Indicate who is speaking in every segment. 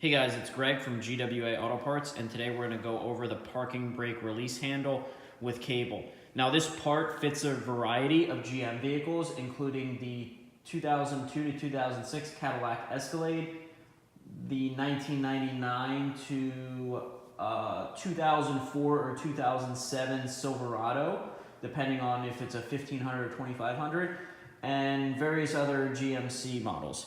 Speaker 1: Hey guys, it's Greg from GWA Auto Parts, and today we're going to go over the parking brake release handle with cable. Now this part fits a variety of GM vehicles, including the 2002 to 2006 Cadillac Escalade, the 1999 to 2004 or 2007 Silverado, depending on if it's a 1500 or 2500, and various other GMC models.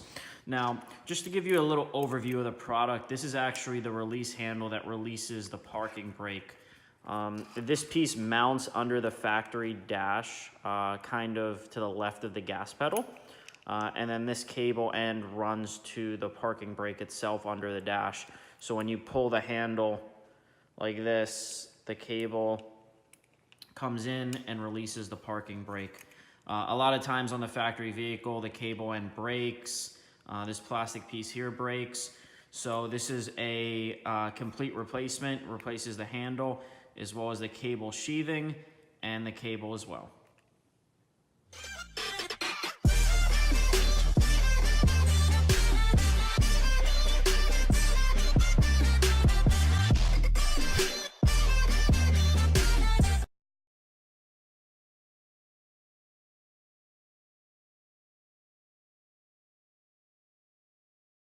Speaker 1: Now, just to give you a little overview of the product, this is actually the release handle that releases the parking brake. This piece mounts under the factory dash, kind of to the left of the gas pedal. And then this cable end runs to the parking brake itself under the dash. So when you pull the handle like this, the cable comes in and releases the parking brake. A lot of times on the factory vehicle, the cable end breaks. This plastic piece here breaks. So this is a complete replacement, replaces the handle as well as the cable sheathing and the cable as well.